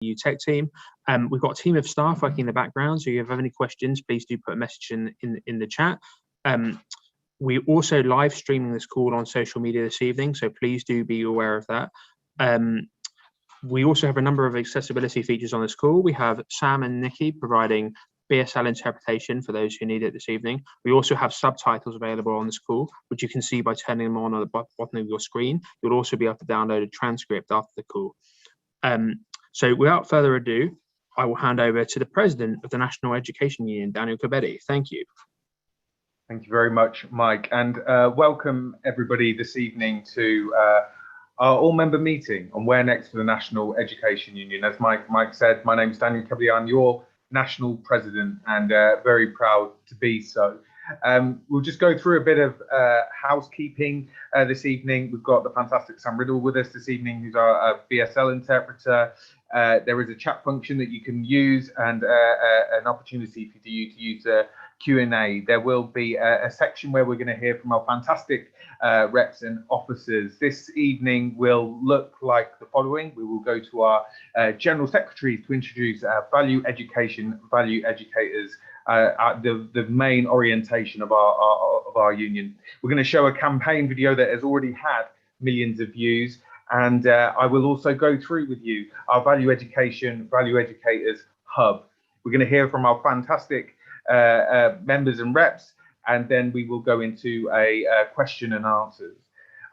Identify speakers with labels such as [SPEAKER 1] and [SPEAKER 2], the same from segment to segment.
[SPEAKER 1] NEU tech team. We've got a team of staff working in the background, so if you have any questions, please do put a message in the chat. We're also live streaming this call on social media this evening, so please do be aware of that. We also have a number of accessibility features on this call. We have Sam and Nikki providing BSL interpretation for those who need it this evening. We also have subtitles available on this call, which you can see by turning them on the bottom of your screen. You'll also be able to download a transcript after the call. So without further ado, I will hand over to the President of the National Education Union, Daniel Cobetti. Thank you.
[SPEAKER 2] Thank you very much, Mike, and welcome everybody this evening to our all-member meeting on Where Next for the National Education Union. As Mike said, my name is Daniel Cobetti. I'm your National President and very proud to be so. We'll just go through a bit of housekeeping this evening. We've got the fantastic Sam Riddle with us this evening, who's our BSL interpreter. There is a chat function that you can use and an opportunity for you to use a Q&A. There will be a section where we're going to hear from our fantastic reps and officers. This evening will look like the following. We will go to our General Secretaries to introduce value education, value educators, the main orientation of our union. We're going to show a campaign video that has already had millions of views, and I will also go through with you our value education, value educators hub. We're going to hear from our fantastic members and reps, and then we will go into a question and answers.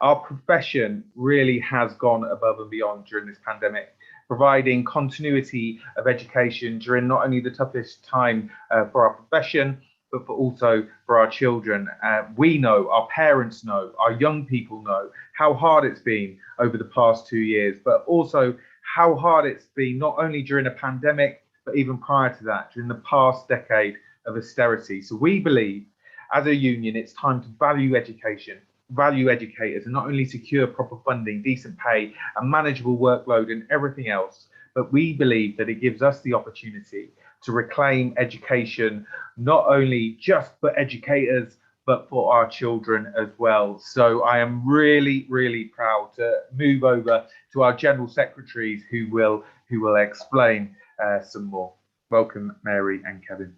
[SPEAKER 2] Our profession really has gone above and beyond during this pandemic, providing continuity of education during not only the toughest time for our profession, but also for our children. We know, our parents know, our young people know how hard it's been over the past 2 years, but also how hard it's been not only during a pandemic, but even prior to that, during the past decade of austerity. So we believe as a union, it's time to value education, value educators, and not only secure proper funding, decent pay, a manageable workload and everything else, but we believe that it gives us the opportunity to reclaim education, not only just for educators, but for our children as well. So I am really, really proud to move over to our General Secretaries who will explain some more. Welcome, Mary and Kevin.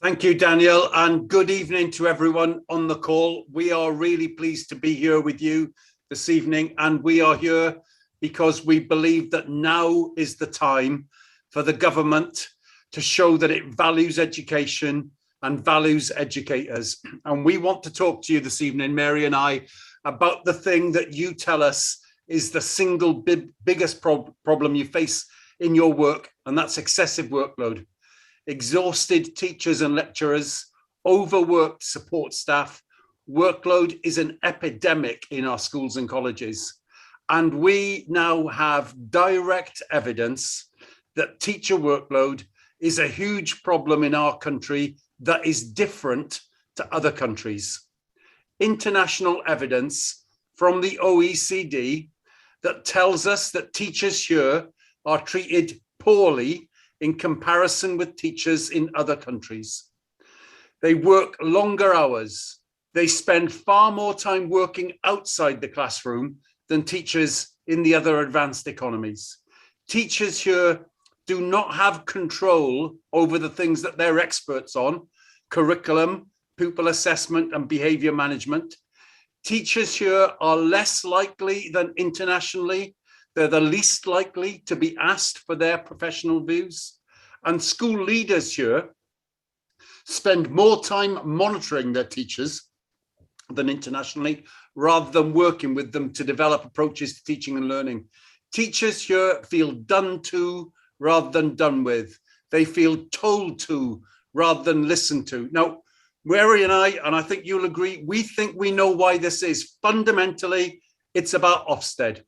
[SPEAKER 3] Thank you, Daniel, and good evening to everyone on the call. We are really pleased to be here with you this evening, and we are here because we believe that now is the time for the government to show that it values education and values educators. And we want to talk to you this evening, Mary and I, about the thing that you tell us is the single biggest problem you face in your work, and that's excessive workload. Exhausted teachers and lecturers, overworked support staff. Workload is an epidemic in our schools and colleges. And we now have direct evidence that teacher workload is a huge problem in our country that is different to other countries. International evidence from the OECD that tells us that teachers here are treated poorly in comparison with teachers in other countries. They work longer hours. They spend far more time working outside the classroom than teachers in the other advanced economies. Teachers here do not have control over the things that they're experts on: curriculum, pupil assessment, and behavior management. Teachers here are less likely than internationally. They're the least likely to be asked for their professional views. And school leaders here spend more time monitoring their teachers than internationally, rather than working with them to develop approaches to teaching and learning. Teachers here feel done to rather than done with. They feel told to rather than listened to. Now, Mary and I think you'll agree, we think we know why this is. Fundamentally, it's about Ofsted.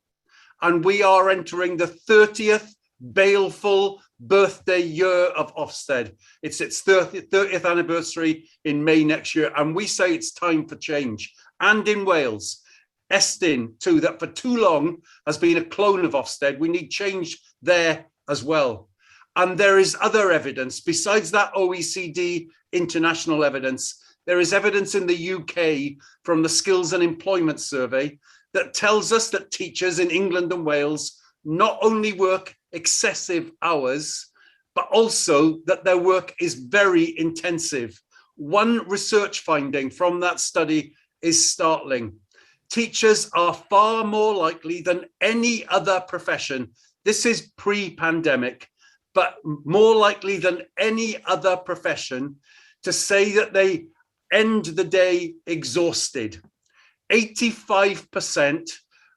[SPEAKER 3] And we are entering the 30th baleful birthday year of Ofsted. It's its 30th anniversary in May next year. And we say it's time for change. And in Wales, Estyn too, that for too long has been a clone of Ofsted. We need change there as well. And there is other evidence besides that OECD international evidence. There is evidence in the UK from the Skills and Employment Survey that tells us that teachers in England and Wales not only work excessive hours, but also that their work is very intensive. One research finding from that study is startling. Teachers are far more likely than any other profession, this is pre-pandemic, but more likely than any other profession, to say that they end the day exhausted. 85%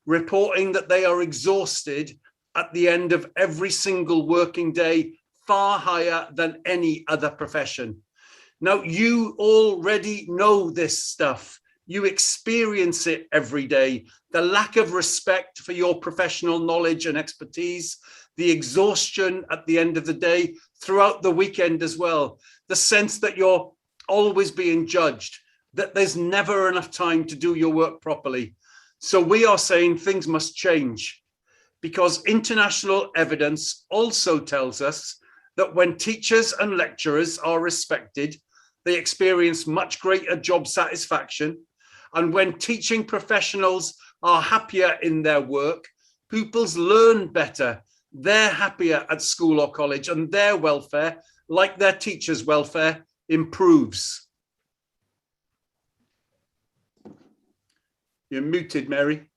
[SPEAKER 3] reporting that they are exhausted at the end of every single working day, far higher than any other profession. Now, you already know this stuff. You experience it every day. The lack of respect for your professional knowledge and expertise, the exhaustion at the end of the day, throughout the weekend as well, the sense that you're always being judged, that there's never enough time to do your work properly. So we are saying things must change, because international evidence also tells us that when teachers and lecturers are respected, they experience much greater job satisfaction. And when teaching professionals are happier in their work, pupils learn better, they're happier at school or college, and their welfare, like their teachers' welfare, improves. You're muted, Mary.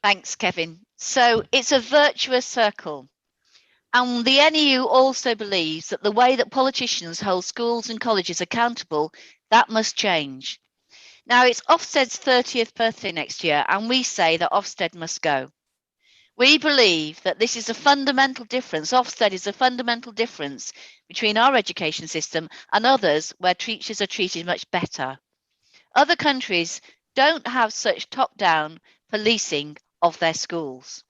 [SPEAKER 4] Thanks, Kevin. So it's a virtuous circle. And the NEU also believes that the way that politicians hold schools and colleges accountable, that must change. Now, it's Ofsted's 30th birthday next year, and we say that Ofsted must go. We believe that this is a fundamental difference. Ofsted is a fundamental difference between our education system and others where teachers are treated much better. Other countries don't have such top-down policing of their schools.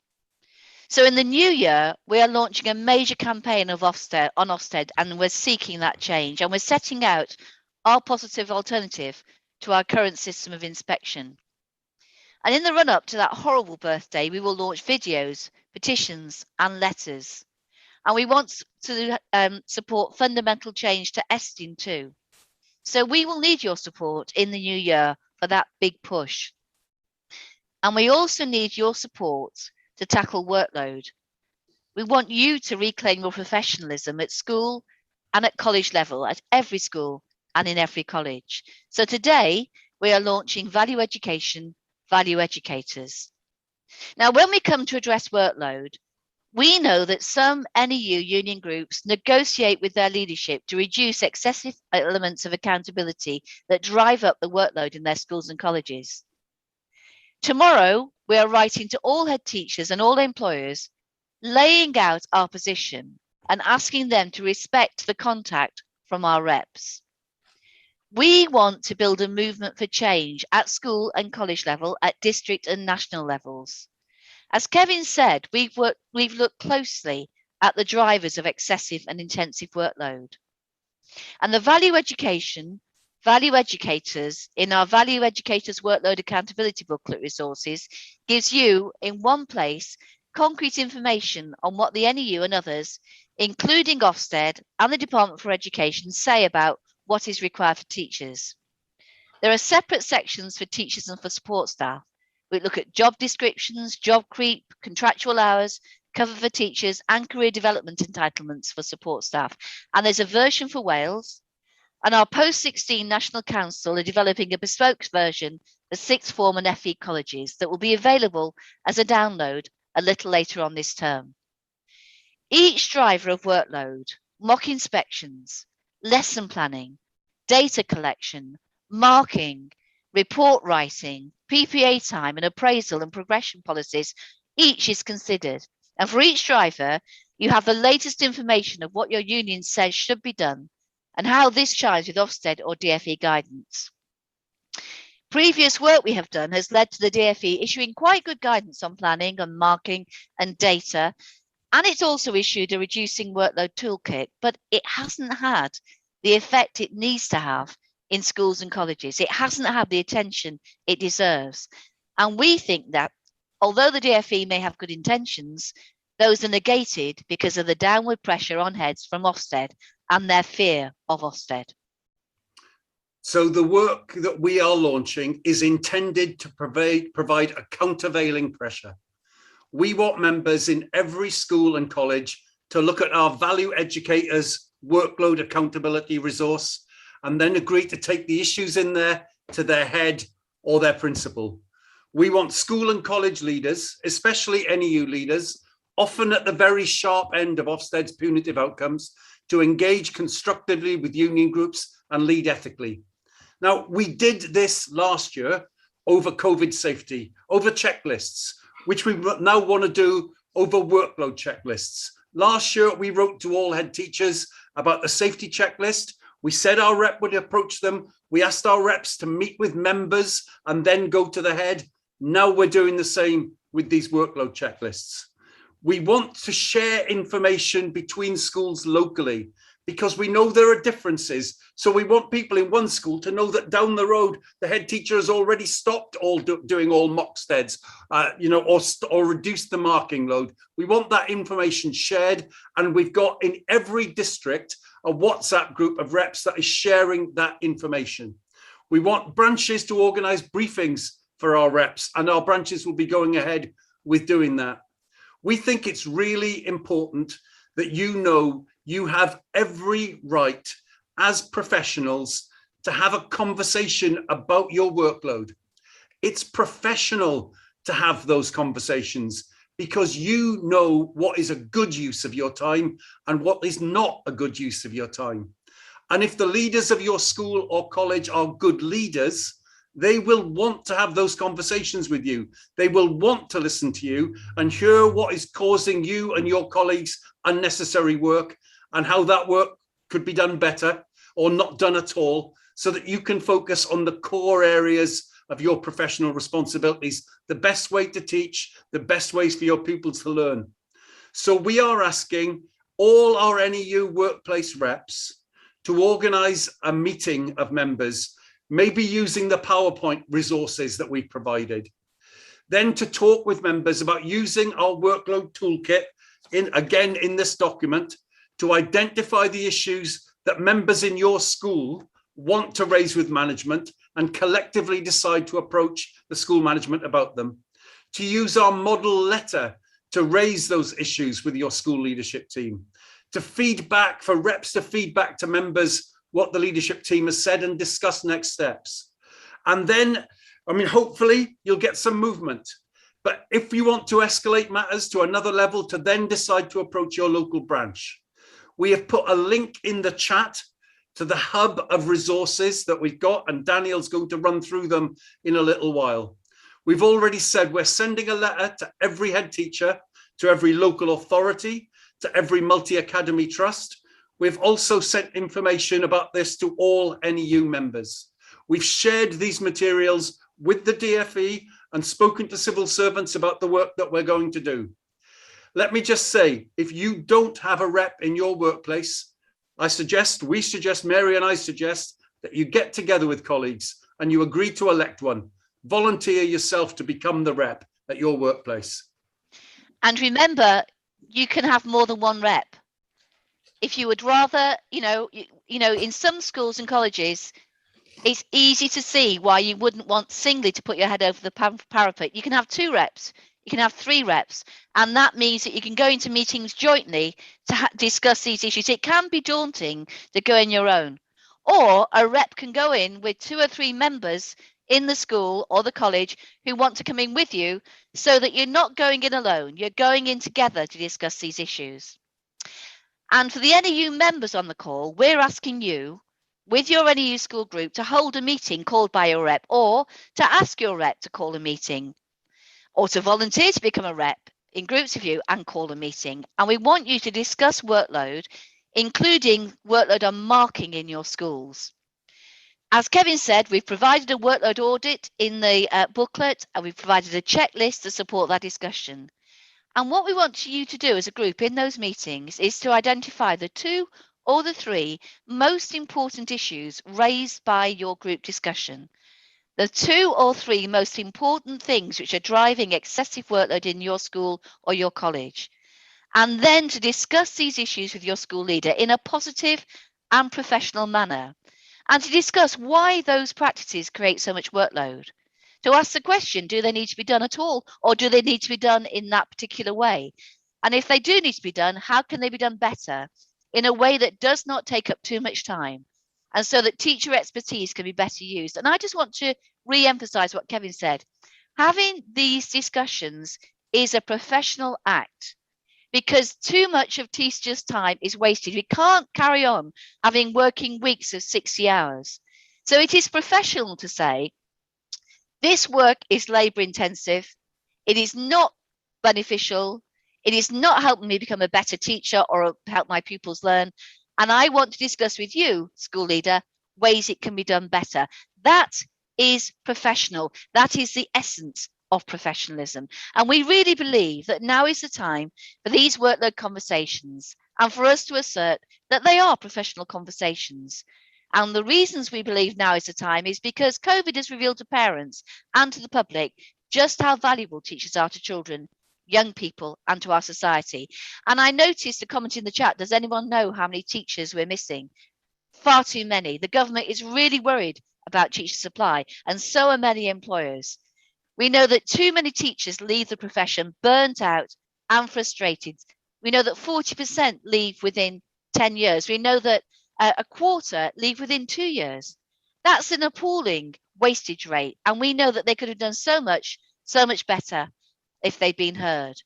[SPEAKER 4] So in the new year, we are launching a major campaign of Ofsted, on Ofsted, and we're seeking that change, and we're setting out our positive alternative to our current system of inspection. And in the run-up to that horrible birthday, we will launch videos, petitions, and letters. And we want to support fundamental change to Estin too. So we will need your support in the new year for that big push. And we also need your support to tackle workload. We want you to reclaim your professionalism at school and at college level, at every school and in every college. So today we are launching Value Education, Value Educators. Now, when we come to address workload, we know that some NEU union groups negotiate with their leadership to reduce excessive elements of accountability that drive up the workload in their schools and colleges. Tomorrow, we are writing to all head teachers and all employers, laying out our position and asking them to respect the contact from our reps. We want to build a movement for change at school and college level, at district and national levels. As Kevin said, we've looked closely at the drivers of excessive and intensive workload. And the Value Education, Value Educators in our Value Educators Workload Accountability Booklet resources gives you, in one place, concrete information on what the NEU and others, including Ofsted and the Department for Education, say about what is required for teachers. There are separate sections for teachers and for support staff. We look at job descriptions, job creep, contractual hours, cover for teachers, and career development entitlements for support staff. And there's a version for Wales. And our Post-16 National Council are developing a bespoke version for sixth form and FE colleges that will be available as a download a little later on this term. Each driver of workload, mock inspections, lesson planning, data collection, marking, report writing, PPA time and appraisal and progression policies, each is considered. And for each driver, you have the latest information of what your union says should be done and how this chimes with Ofsted or DfE guidance. Previous work we have done has led to the DfE issuing quite good guidance on planning, on marking and data. And it's also issued a reducing workload toolkit, but it hasn't had the effect it needs to have in schools and colleges. It hasn't had the attention it deserves. And we think that although the DfE may have good intentions, those are negated because of the downward pressure on heads from Ofsted and their fear of Ofsted.
[SPEAKER 3] So the work that we are launching is intended to provide a countervailing pressure. We want members in every school and college to look at our value educators workload accountability resource and then agree to take the issues in there to their head or their principal. We want school and college leaders, especially NEU leaders, often at the very sharp end of Ofsted's punitive outcomes, to engage constructively with union groups and lead ethically. Now, we did this last year over COVID safety, over checklists, which we now want to do over workload checklists. Last year, we wrote to all head teachers about the safety checklist. We said our rep would approach them. We asked our reps to meet with members and then go to the head. Now we're doing the same with these workload checklists. We want to share information between schools locally because we know there are differences. So we want people in one school to know that down the road, the head teacher has already stopped doing all mock steads, or reduced the marking load. We want that information shared. And we've got in every district a WhatsApp group of reps that is sharing that information. We want branches to organize briefings for our reps, and our branches will be going ahead with doing that. We think it's really important that you know you have every right as professionals to have a conversation about your workload. It's professional to have those conversations because you know what is a good use of your time and what is not a good use of your time. And if the leaders of your school or college are good leaders, they will want to have those conversations with you. They will want to listen to you and hear what is causing you and your colleagues unnecessary work and how that work could be done better or not done at all, so that you can focus on the core areas of your professional responsibilities, the best way to teach, the best ways for your pupils to learn. So we are asking all our NEU workplace reps to organise a meeting of members, maybe using the PowerPoint resources that we've provided. Then to talk with members about using our workload toolkit in this document to identify the issues that members in your school want to raise with management and collectively decide to approach the school management about them. To use our model letter to raise those issues with your school leadership team. To feedback, for reps to feedback to members what the leadership team has said and discuss next steps. And then, hopefully you'll get some movement. But if you want to escalate matters to another level, to then decide to approach your local branch. We have put a link in the chat to the hub of resources that we've got, and Daniel's going to run through them in a little while. We've already said we're sending a letter to every head teacher, to every local authority, to every multi-academy trust. We've also sent information about this to all NEU members. We've shared these materials with the DfE and spoken to civil servants about the work that we're going to do. Let me just say, if you don't have a rep in your workplace, Mary and I suggest that you get together with colleagues and you agree to elect one. Volunteer yourself to become the rep at your workplace.
[SPEAKER 4] And remember, you can have more than one rep. If you would rather, in some schools and colleges, it's easy to see why you wouldn't want singly to put your head over the parapet. You can have 2 reps. You can have 3 reps, and that means that you can go into meetings jointly to discuss these issues. It can be daunting to go in your own, or a rep can go in with 2 or 3 members in the school or the college who want to come in with you, so that you're not going in alone. You're going in together to discuss these issues. And for the NEU members on the call, we're asking you, with your NEU school group, to hold a meeting called by your rep, or to ask your rep to call a meeting, or to volunteer to become a rep in groups of you and call a meeting. And we want you to discuss workload, including workload on marking in your schools. As Kevin said, we've provided a workload audit in the booklet, and we've provided a checklist to support that discussion. And what we want you to do as a group in those meetings is to identify the 2 or the 3 most important issues raised by your group discussion. The 2 or 3 most important things which are driving excessive workload in your school or your college. And then to discuss these issues with your school leader in a positive and professional manner. and to discuss why those practices create so much workload. To ask the question, do they need to be done at all, or do they need to be done in that particular way? And if they do need to be done, how can they be done better in a way that does not take up too much time, and so that teacher expertise can be better used? And I just want to re-emphasize what Kevin said. Having these discussions is a professional act, because too much of teachers' time is wasted. We can't carry on having working weeks of 60 hours. So it is professional to say, this work is labour intensive, it is not beneficial, it is not helping me become a better teacher or help my pupils learn, and I want to discuss with you, school leader, ways it can be done better. That is professional. That is the essence of professionalism. And we really believe that now is the time for these workload conversations and for us to assert that they are professional conversations. And the reasons we believe now is the time is because COVID has revealed to parents and to the public just how valuable teachers are to children, young people, and to our society. And I noticed a comment in the chat, does anyone know how many teachers we're missing? Far too many. The government is really worried about teacher supply, and so are many employers. We know that too many teachers leave the profession burnt out and frustrated. We know that 40% leave within 10 years. We know that a quarter leave within 2 years. That's an appalling wastage rate. And we know that they could have done so much better if they'd been heard.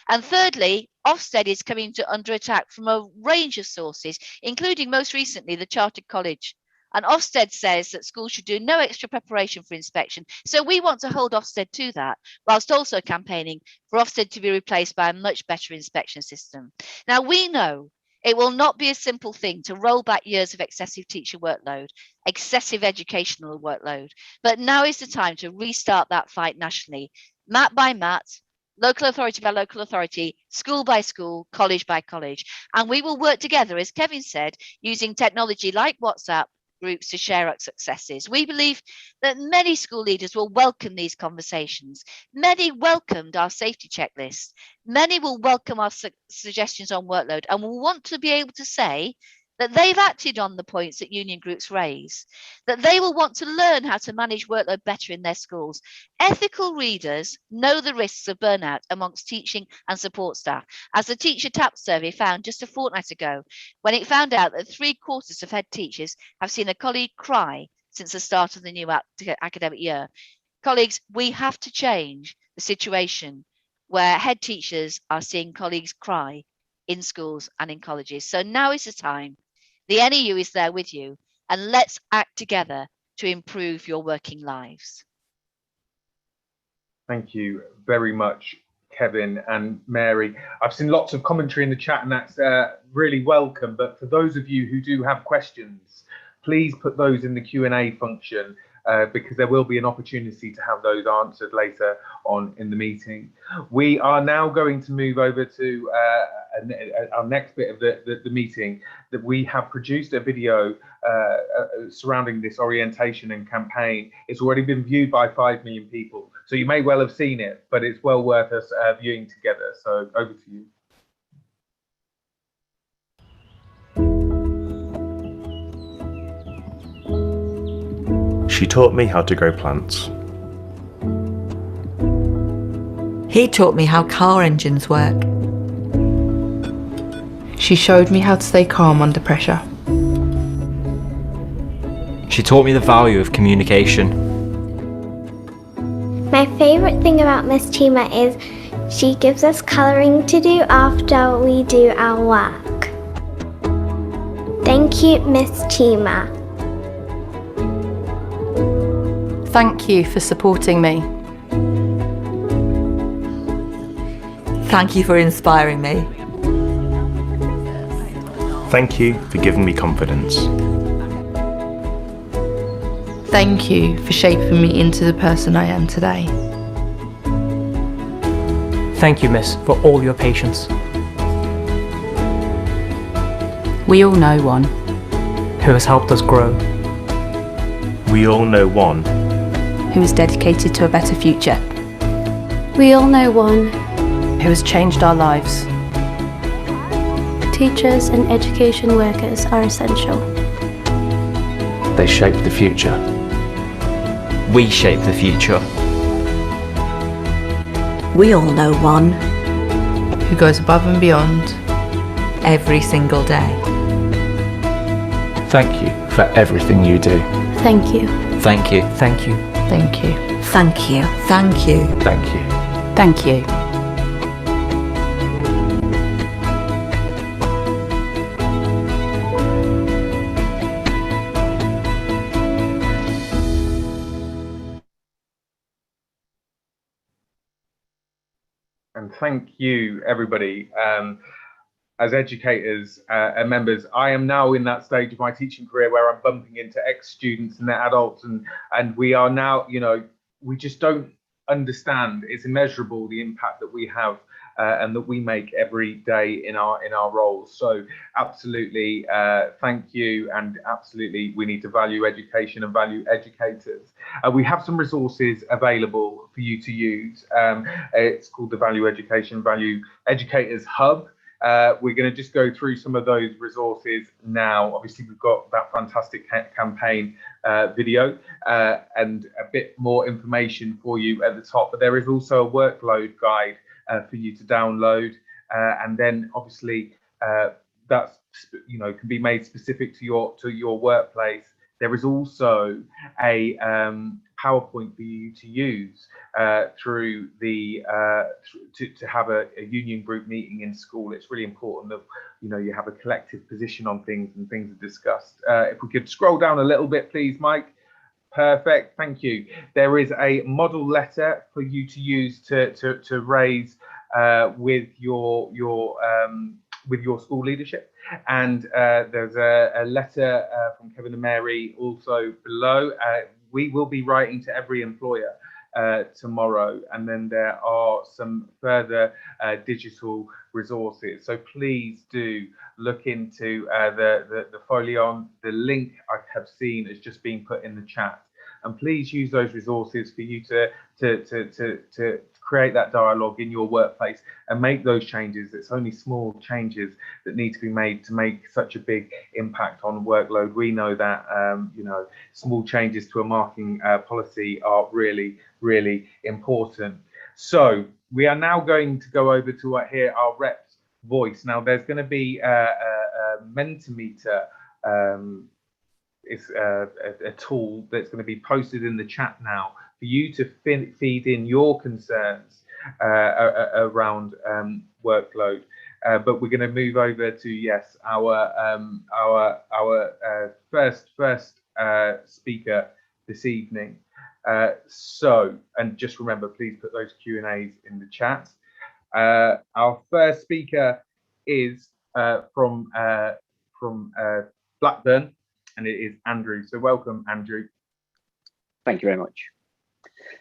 [SPEAKER 4] And thirdly, Ofsted is coming under attack from a range of sources, including most recently the Chartered College. And Ofsted says that schools should do no extra preparation for inspection. So we want to hold Ofsted to that, whilst also campaigning for Ofsted to be replaced by a much better inspection system. Now, we know it will not be a simple thing to roll back years of excessive teacher workload, excessive educational workload, but now is the time to restart that fight nationally, mat by mat, local authority by local authority, school by school, college by college. And we will work together, as Kevin said, using technology like WhatsApp groups to share our successes. We believe that many school leaders will welcome these conversations. Many welcomed our safety checklist. Many will welcome our suggestions on workload and will want to be able to say that they've acted on the points that union groups raise, that they will want to learn how to manage workload better in their schools. Ethical readers know the risks of burnout amongst teaching and support staff, as the Teacher TAP survey found just a fortnight ago, when it found out that 3/4 of head teachers have seen a colleague cry since the start of the new academic year. Colleagues, we have to change the situation where head teachers are seeing colleagues cry in schools and in colleges. So now is the time. The NEU is there with you, and let's act together to improve your working lives.
[SPEAKER 2] Thank you very much, Kevin and Mary. I've seen lots of commentary in the chat, and that's really welcome. But for those of you who do have questions, please put those in the Q&A function, because there will be an opportunity to have those answered later on in the meeting. We are now going to move over to our next bit of the meeting, that we have produced a video surrounding this orientation and campaign. It's already been viewed by 5 million people, so you may well have seen it, but it's well worth us viewing together. So over to you.
[SPEAKER 5] She taught me how to grow plants.
[SPEAKER 6] He taught me how car engines work.
[SPEAKER 7] She showed me how to stay calm under pressure.
[SPEAKER 8] She taught me the value of communication.
[SPEAKER 9] My favourite thing about Miss Chima is she gives us colouring to do after we do our work. Thank you, Miss Chima.
[SPEAKER 7] Thank you for supporting me.
[SPEAKER 6] Thank you for inspiring me.
[SPEAKER 5] Thank you for giving me confidence.
[SPEAKER 7] Thank you for shaping me into the person I am today.
[SPEAKER 8] Thank you, Miss, for all your patience.
[SPEAKER 7] We all know one
[SPEAKER 8] Who has helped us grow.
[SPEAKER 5] We all know one
[SPEAKER 7] who is dedicated to a better future,
[SPEAKER 9] We all know one.
[SPEAKER 7] who has changed our lives.
[SPEAKER 9] Teachers and education workers are essential.
[SPEAKER 5] They shape the future.
[SPEAKER 8] We shape the future.
[SPEAKER 6] We all know one
[SPEAKER 7] Who goes above and beyond.
[SPEAKER 6] every single day.
[SPEAKER 5] Thank you for everything you do.
[SPEAKER 9] Thank you.
[SPEAKER 8] Thank you.
[SPEAKER 7] Thank you. Thank you.
[SPEAKER 6] Thank you. Thank you.
[SPEAKER 5] Thank you.
[SPEAKER 7] Thank you.
[SPEAKER 2] And thank you, everybody. As educators and members, I am now in that stage of my teaching career where I'm bumping into ex-students and their adults, and we are now, you know, we just don't understand. It's immeasurable, the impact that we have and that we make every day in our roles. So absolutely, thank you, and absolutely we need to value education and value educators. We have some resources available for you to use. It's called the Value Education Value Educators Hub. We're going to just go through some of those resources now. Obviously, we've got that fantastic campaign video and a bit more information for you at the top, but there is also a workload guide for you to download, and then obviously that's, you know, can be made specific to your workplace. There is also a PowerPoint for you to use through the to have a union group meeting in school. It's really important that, you know, you have a collective position on things and things are discussed. If we could scroll down a little bit, please, Mike. Perfect, thank you. There is a model letter for you to use to raise with your school leadership, and there's a letter from Kevin and Mary also below. We will be writing to every employer tomorrow, and then there are some further digital resources. So please do look into the folio. The link I have seen has just been put in the chat, and please use those resources for you to create that dialogue in your workplace and make those changes. It's only small changes that need to be made to make such a big impact on workload. We know that you know, small changes to a marking policy are really, really important. So we are now going to go over to hear our rep's voice. Now there's going to be a Mentimeter. It's a tool that's going to be posted in the chat now for you to feed in your concerns around workload. But we're going to move over to our first speaker this evening. And just remember, please put those Q&As in the chat. Our first speaker is from Blackburn, and it is Andrew. So welcome, Andrew.
[SPEAKER 10] Thank you very much.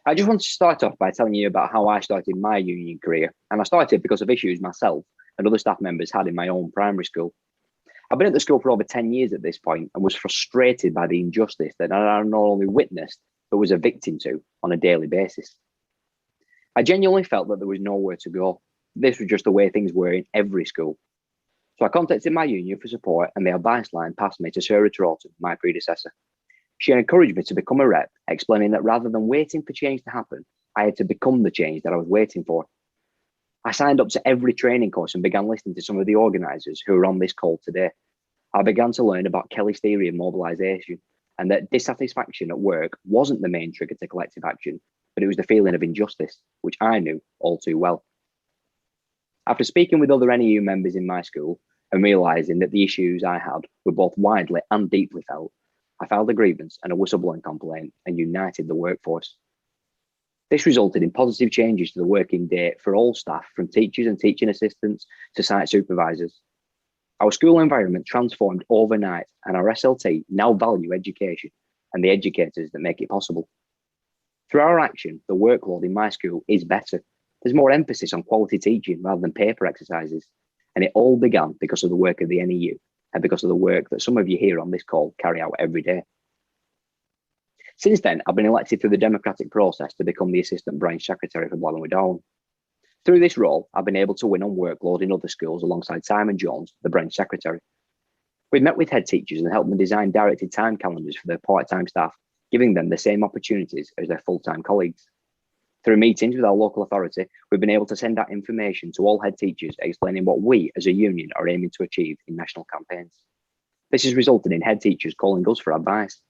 [SPEAKER 10] I just want to start off by telling you about how I started my union career. And I started because of issues myself and other staff members had in my own primary school. I've been at the school for over 10 years at this point and was frustrated by the injustice that I not only witnessed, but was a victim to on a daily basis. I genuinely felt that there was nowhere to go. This was just the way things were in every school. So I contacted my union for support, and the advice line passed me to Sarah Troughton, my predecessor. She encouraged me to become a rep, explaining that rather than waiting for change to happen, I had to become the change that I was waiting for. I signed up to every training course and began listening to some of the organisers who are on this call today. I began to learn about Kelly's theory of mobilisation, and that dissatisfaction at work wasn't the main trigger to collective action, but it was the feeling of injustice, which I knew all too well. After speaking with other NEU members in my school and realising that the issues I had were both widely and deeply felt, I filed a grievance and a whistleblowing complaint and united the workforce. This resulted in positive changes to the working day for all staff, from teachers and teaching assistants to site supervisors. Our school environment transformed overnight, and our SLT now value education and the educators that make it possible. Through our action, the workload in my school is better. There's more emphasis on quality teaching rather than paper exercises. And it all began because of the work of the NEU and because of the work that some of you here on this call carry out every day. Since then, I've been elected through the democratic process to become the Assistant Branch Secretary for Blackburn Down. Through this role, I've been able to win on workload in other schools alongside Simon Jones, the Branch Secretary. We've met with head teachers and helped them design directed time calendars for their part-time staff, giving them the same opportunities as their full-time colleagues. Through meetings with our local authority, we've been able to send out information to all head teachers explaining what we as a union are aiming to achieve in national campaigns. This has resulted in head teachers calling us for advice.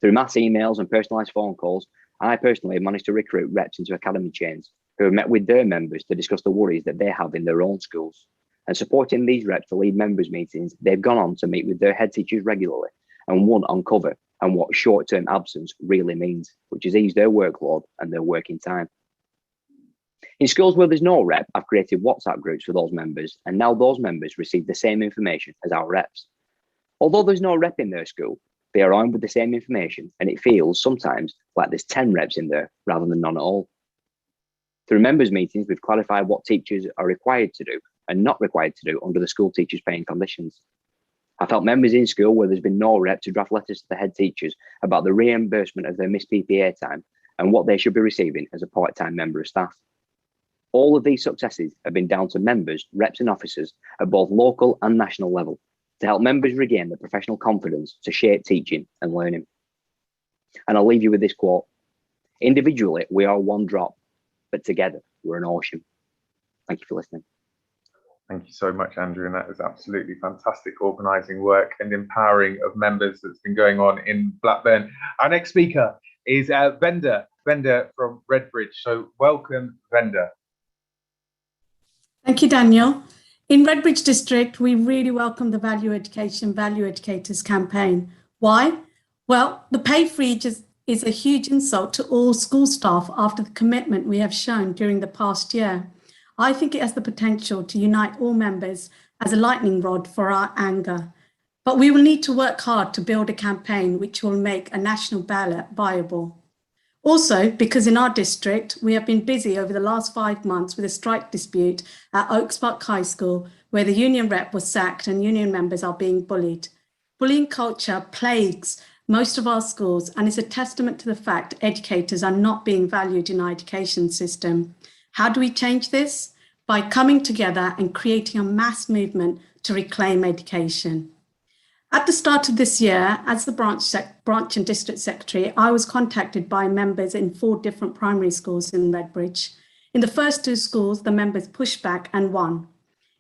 [SPEAKER 10] Through mass emails and personalised phone calls, I personally have managed to recruit reps into academy chains who have met with their members to discuss the worries that they have in their own schools. And supporting these reps to lead members' meetings, they've gone on to meet with their head teachers regularly and won uncover and what short-term absence really means, which has eased their workload and their working time. In schools where there's no rep, I've created WhatsApp groups for those members, and now those members receive the same information as our reps. Although there's no rep in their school, they are armed with the same information, and it feels sometimes like there's 10 reps in there rather than none at all. Through members' meetings, we've clarified what teachers are required to do and not required to do under the school teachers' paying conditions. I've helped members in school where there's been no rep to draft letters to the head teachers about the reimbursement of their missed PPA time and what they should be receiving as a part-time member of staff. All of these successes have been down to members, reps and officers at both local and national level to help members regain the professional confidence to shape teaching and learning. And I'll leave you with this quote: individually, we are one drop, but together we're an ocean. Thank you for listening.
[SPEAKER 2] Thank you so much, Andrew, and that was absolutely fantastic organising work and empowering of members that's been going on in Blackburn. Our next speaker is Venda from Redbridge. So welcome, Venda.
[SPEAKER 11] Thank you, Daniel. In Redbridge District, we really welcome the Value Education, Value Educators campaign. Why? Well, the pay freeze is a huge insult to all school staff after the commitment we have shown during the past year. I think it has the potential to unite all members as a lightning rod for our anger. But we will need to work hard to build a campaign which will make a national ballot viable. Also, because in our district, we have been busy over the last 5 months with a strike dispute at Oaks Park High School, where the union rep was sacked and union members are being bullied. Bullying culture plagues most of our schools and is a testament to the fact educators are not being valued in our education system. How do we change this? By coming together and creating a mass movement to reclaim education. At the start of this year, as the branch and district secretary, I was contacted by members in 4 different primary schools in Redbridge. In the first 2 schools, the members pushed back and won.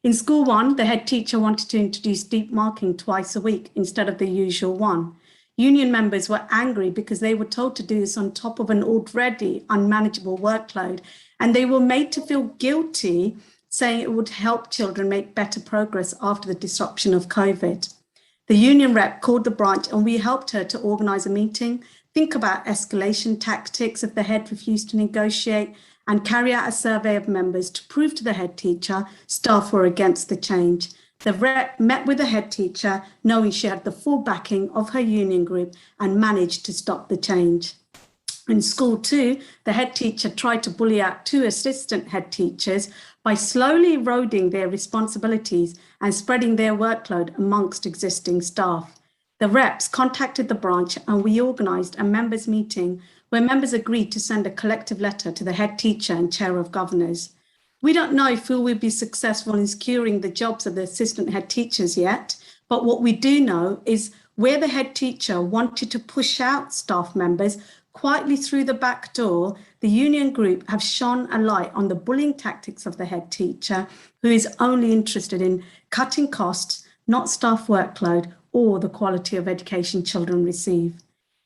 [SPEAKER 11] In school 1, the head teacher wanted to introduce deep marking twice a week instead of the usual one. Union members were angry because they were told to do this on top of an already unmanageable workload, and they were made to feel guilty, saying it would help children make better progress after the disruption of COVID. The union rep called the branch and we helped her to organise a meeting, think about escalation tactics if the head refused to negotiate, and carry out a survey of members to prove to the head teacher staff were against the change. The rep met with the head teacher, knowing she had the full backing of her union group and managed to stop the change. In school 2, the head teacher tried to bully out 2 assistant head teachers by slowly eroding their responsibilities and spreading their workload amongst existing staff. The reps contacted the branch and we organised a members' meeting where members agreed to send a collective letter to the head teacher and chair of governors. We don't know if we will be successful in securing the jobs of the assistant head teachers yet, but what we do know is where the head teacher wanted to push out staff members quietly through the back door, the union group have shone a light on the bullying tactics of the head teacher, who is only interested in cutting costs, not staff workload or the quality of education children receive.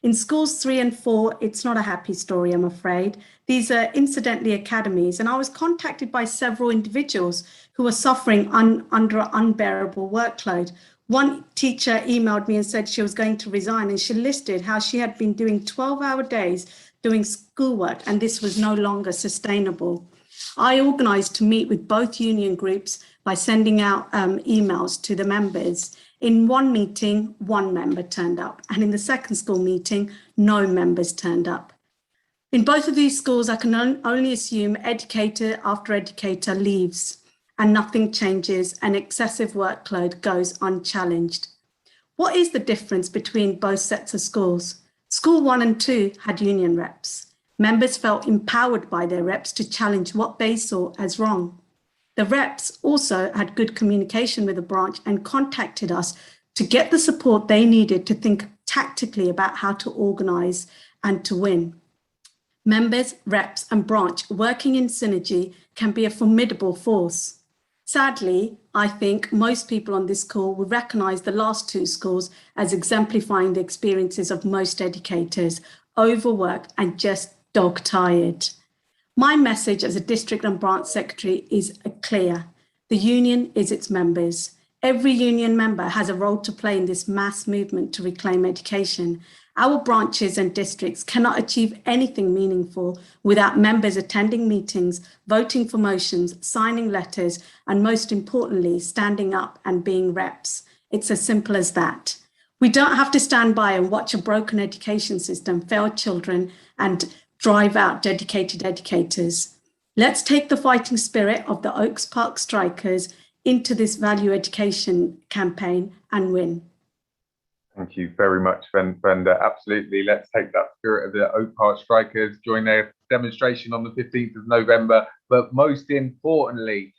[SPEAKER 11] In schools 3 and 4, it's not a happy story, I'm afraid. These are incidentally academies, and I was contacted by several individuals who were suffering under an unbearable workload. One teacher emailed me and said she was going to resign, and she listed how she had been doing 12-hour days doing schoolwork, and this was no longer sustainable. I organised to meet with both union groups by sending out emails to the members. In one meeting, 1 member turned up, and in the second school meeting, no members turned up. In both of these schools, I can only assume educator after educator leaves and nothing changes and excessive workload goes unchallenged. What is the difference between both sets of schools? School 1 and 2 had union reps. Members felt empowered by their reps to challenge what they saw as wrong. The reps also had good communication with the branch and contacted us to get the support they needed to think tactically about how to organise and to win. Members, reps and branch working in synergy can be a formidable force. Sadly, I think most people on this call will recognise the last two schools as exemplifying the experiences of most educators, overworked and just dog-tired. My message as a district and branch secretary is clear. The union is its members. Every union member has a role to play in this mass movement to reclaim education. Our branches and districts cannot achieve anything meaningful without members attending meetings, voting for motions, signing letters, and most importantly, standing up and being reps. It's as simple as that. We don't have to stand by and watch a broken education system fail children and drive out dedicated educators. Let's take the fighting spirit of the Oaks Park strikers into this value education campaign and win.
[SPEAKER 2] Thank you very much, Brenda. Absolutely. Let's take that spirit of the Oak Park strikers, join their demonstration on the 15th of November. But most importantly,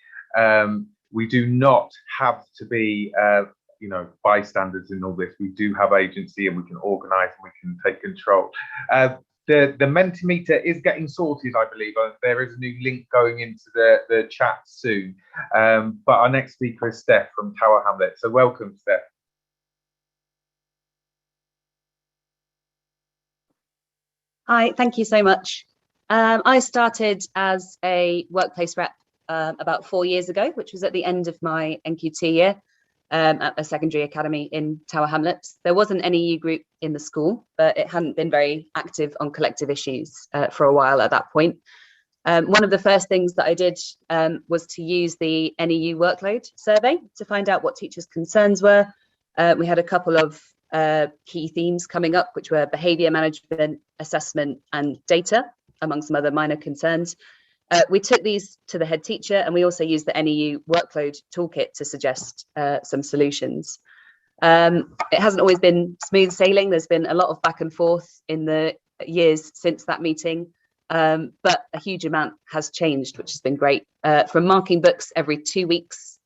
[SPEAKER 2] we do not have to be, bystanders in all this. We do have agency and we can organise and we can take control. The Mentimeter is getting sorted, I believe. There is a new link going into the chat soon. But our next speaker is Steph from Tower Hamlets. So welcome, Steph.
[SPEAKER 12] Hi, thank you so much. I started as a workplace rep about 4 years ago, which was at the end of my NQT year at a secondary academy in Tower Hamlets. There was an NEU group in the school, but it hadn't been very active on collective issues for a while at that point. One of the first things that I did was to use the NEU workload survey to find out what teachers' concerns were. We had a couple of key themes coming up, which were behaviour management, assessment and data, among some other minor concerns. We took these to the head teacher and we also used the NEU workload toolkit to suggest some solutions. It hasn't always been smooth sailing. There's been a lot of back and forth in the years since that meeting, but a huge amount has changed, which has been great. From marking books every 2 weeks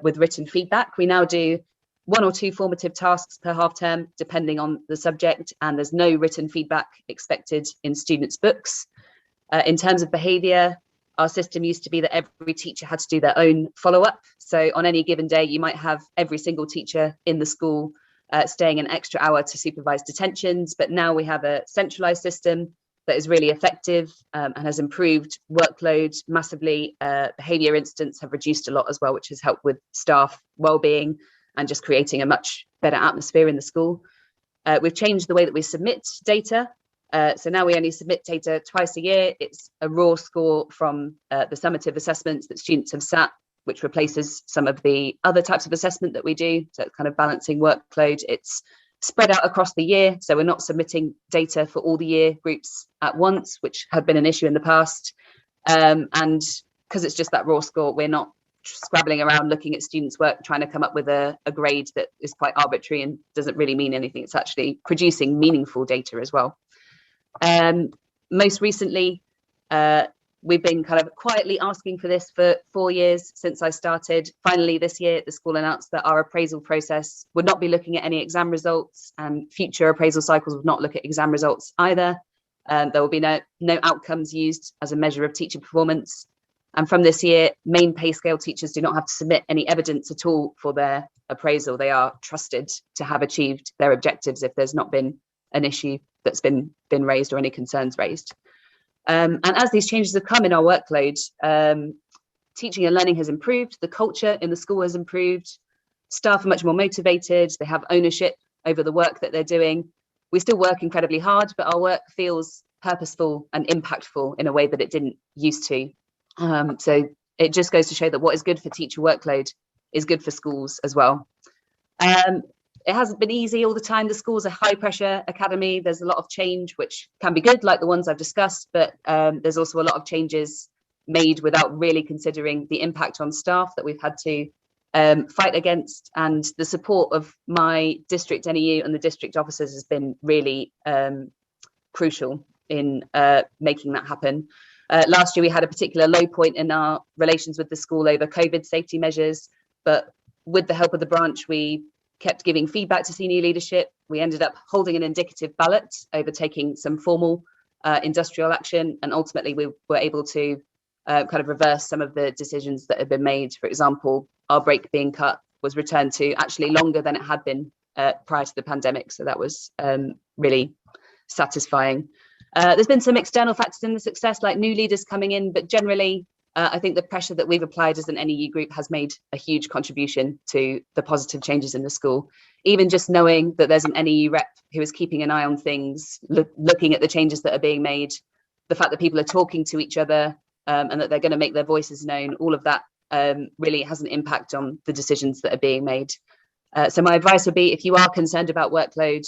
[SPEAKER 12] with written feedback, we now do 1 or 2 formative tasks per half term, depending on the subject, and there's no written feedback expected in students' books. In terms of behaviour, our system used to be that every teacher had to do their own follow-up. So on any given day, you might have every single teacher in the school staying an extra hour to supervise detentions, but now we have a centralised system that is really effective and has improved workload massively. Behaviour incidents have reduced a lot as well, which has helped with staff wellbeing and just creating a much better atmosphere in the school. We've changed the way that we submit data. So now we only submit data twice a year. It's a raw score from the summative assessments that students have sat, which replaces some of the other types of assessment that we do. So it's kind of balancing workload. It's spread out across the year. So we're not submitting data for all the year groups at once, which had been an issue in the past. And because it's just that raw score, we're not scrabbling around looking at students' work, trying to come up with a grade that is quite arbitrary and doesn't really mean anything. It's actually producing meaningful data as well. Most recently, we've been kind of quietly asking for this for 4 years since I started. Finally, this year, the school announced that our appraisal process would not be looking at any exam results, and future appraisal cycles would not look at exam results either. There will be no outcomes used as a measure of teacher performance. And from this year, main pay scale teachers do not have to submit any evidence at all for their appraisal. They are trusted to have achieved their objectives if there's not been an issue that's been raised or any concerns raised. And as these changes have come in our workload, teaching and learning has improved, the culture in the school has improved, staff are much more motivated, they have ownership over the work that they're doing. We still work incredibly hard, but our work feels purposeful and impactful in a way that it didn't used to. So it just goes to show that what is good for teacher workload is good for schools as well. It hasn't been easy all the time. The school's a high pressure academy. There's a lot of change, which can be good, like the ones I've discussed, but there's also a lot of changes made without really considering the impact on staff that we've had to fight against. And the support of my district NEU and the district officers has been really crucial in making that happen. Last year, we had a particular low point in our relations with the school over COVID safety measures, but with the help of the branch, we kept giving feedback to senior leadership. We ended up holding an indicative ballot, overtaking some formal industrial action, and ultimately we were able to kind of reverse some of the decisions that had been made. For example, our break being cut was returned to actually longer than it had been prior to the pandemic. So that was really satisfying. There's been some external factors in the success, like new leaders coming in, but generally, I think the pressure that we've applied as an NEU group has made a huge contribution to the positive changes in the school. Even just knowing that there's an NEU rep who is keeping an eye on things, looking at the changes that are being made, the fact that people are talking to each other, and that they're going to make their voices known, all of that really has an impact on the decisions that are being made. So my advice would be, if you are concerned about workload,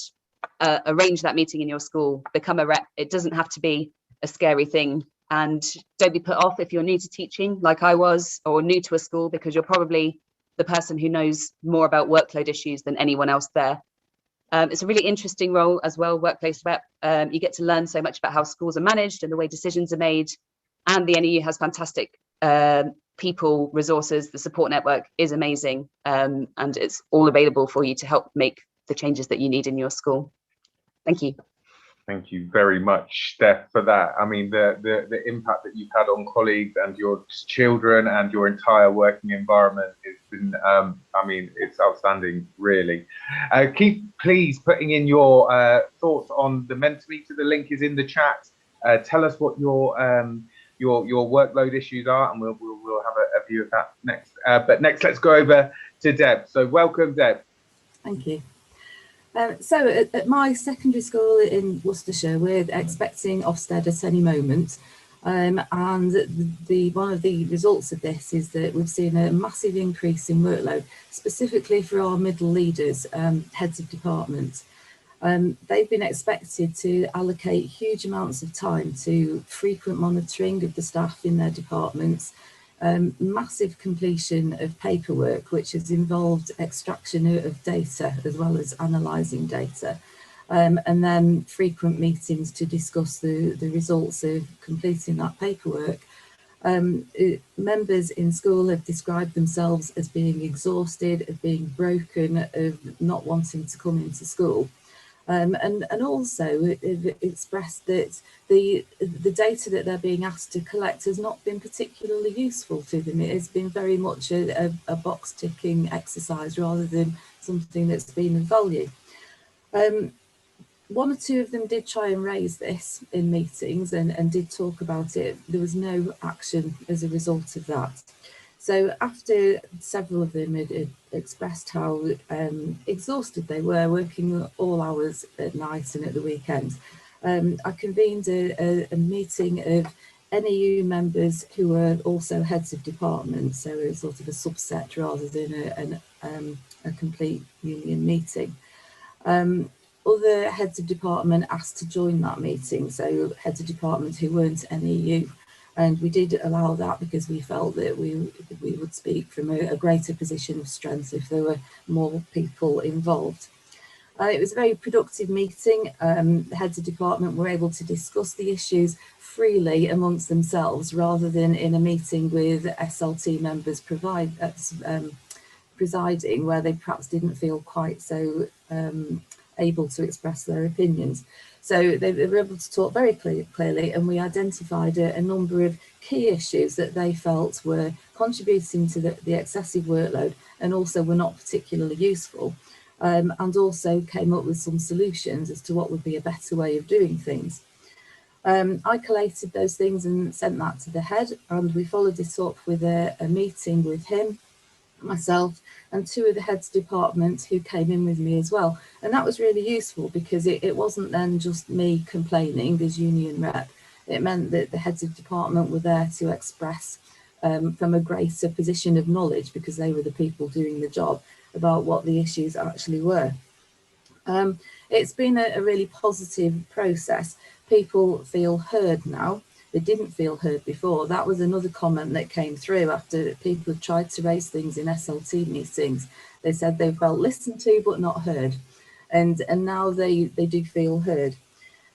[SPEAKER 12] arrange that meeting in your school, become a rep. It doesn't have to be a scary thing. And don't be put off if you're new to teaching, like I was, or new to a school, because you're probably the person who knows more about workload issues than anyone else there. It's a really interesting role as well, workplace rep. You get to learn so much about how schools are managed and the way decisions are made. And the NEU has fantastic people, resources. The support network is amazing, and it's all available for you to help make the changes that you need in your school. Thank you.
[SPEAKER 2] Thank you very much, Steph, for that. I mean, the impact that you've had on colleagues and your children and your entire working environment has been, I mean, it's outstanding, really. Keep please putting in your thoughts on the Mentimeter. The link is in the chat. Tell us what your workload issues are, and we'll have a view of that next. But next, let's go over to Deb. So welcome, Deb.
[SPEAKER 13] Thank you. So at my secondary school in Worcestershire, we're expecting Ofsted at any moment. And one of the results of this is that we've seen a massive increase in workload, specifically for our middle leaders, heads of department. They've been expected to allocate huge amounts of time to frequent monitoring of the staff in their departments, massive completion of paperwork, which has involved extraction of data as well as analysing data, and then frequent meetings to discuss the results of completing that paperwork. Members in school have described themselves as being exhausted, of being broken, of not wanting to come into school. And also it expressed that the data that they're being asked to collect has not been particularly useful to them. It has been very much a box ticking exercise rather than something that's been of value. One or two of them did try and raise this in meetings and did talk about it. There was no action as a result of that. So after several of them had expressed how exhausted they were, working all hours at night and at the weekend, I convened a meeting of NEU members who were also heads of departments, so it was sort of a subset rather than a complete union meeting. Other heads of department asked to join that meeting, so heads of department who weren't NEU. And we did allow that because we felt that we would speak from a greater position of strength if there were more people involved. It was a very productive meeting. The heads of department were able to discuss the issues freely amongst themselves rather than in a meeting with SLT members presiding, where they perhaps didn't feel quite so able to express their opinions. So they were able to talk very clearly, and we identified a number of key issues that they felt were contributing to the excessive workload and also were not particularly useful, and also came up with some solutions as to what would be a better way of doing things. I collated those things and sent that to the head, and we followed this up with a meeting with him, myself, and two of the heads of department who came in with me as well. And that was really useful because it wasn't then just me complaining as union rep. It meant that the heads of department were there to express from a greater position of knowledge, because they were the people doing the job, about what the issues actually were. It's been a really positive process. People feel heard now. They didn't feel heard before. That was another comment that came through after people had tried to raise things in SLT meetings. They said they felt listened to but not heard, and now they do feel heard.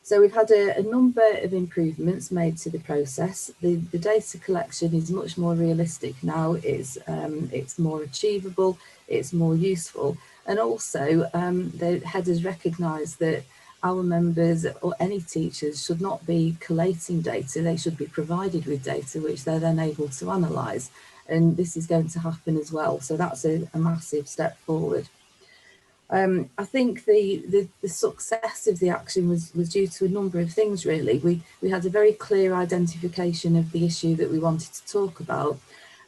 [SPEAKER 13] So we've had a number of improvements made to the process. The data collection is much more realistic now. It's more achievable, it's more useful, And also the head has recognised that our members or any teachers should not be collating data, they should be provided with data which they're then able to analyse. And this is going to happen as well. So that's a massive step forward. I think the success of the action was due to a number of things, really. We had a very clear identification of the issue that we wanted to talk about,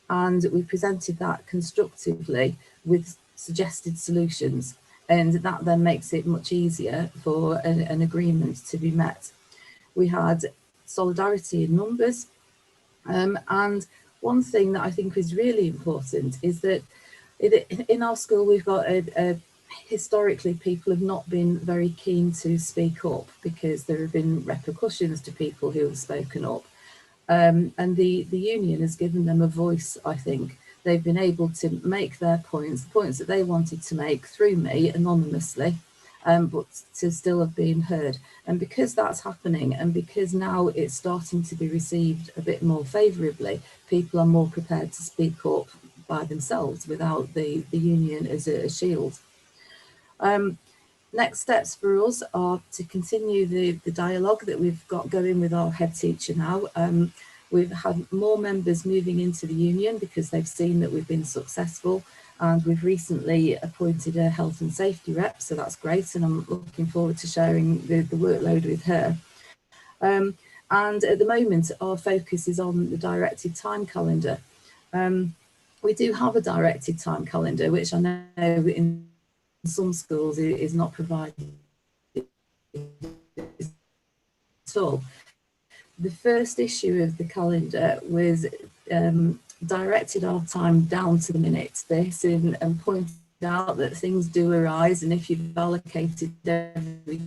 [SPEAKER 13] and we presented that constructively with suggested solutions. And that then makes it much easier for an agreement to be met. We had solidarity in numbers. And one thing that I think is really important is that in our school, we've got historically, people have not been very keen to speak up because there have been repercussions to people who have spoken up. And the union has given them a voice, I think. They've been able to make their points, the points that they wanted to make through me anonymously, but to still have been heard. And because that's happening, and because now it's starting to be received a bit more favourably, people are more prepared to speak up by themselves without the union as a shield. Next steps for us are to continue the dialogue that we've got going with our head teacher now. We've had more members moving into the union because they've seen that we've been successful, and we've recently appointed a health and safety rep, so that's great, and I'm looking forward to sharing the workload with her. And at the moment, our focus is on the directed time calendar. We do have a directed time calendar, which I know in some schools is not provided at all. The first issue of the calendar was directed our time down to the minute, this, and pointed out that things do arise, and if you've allocated every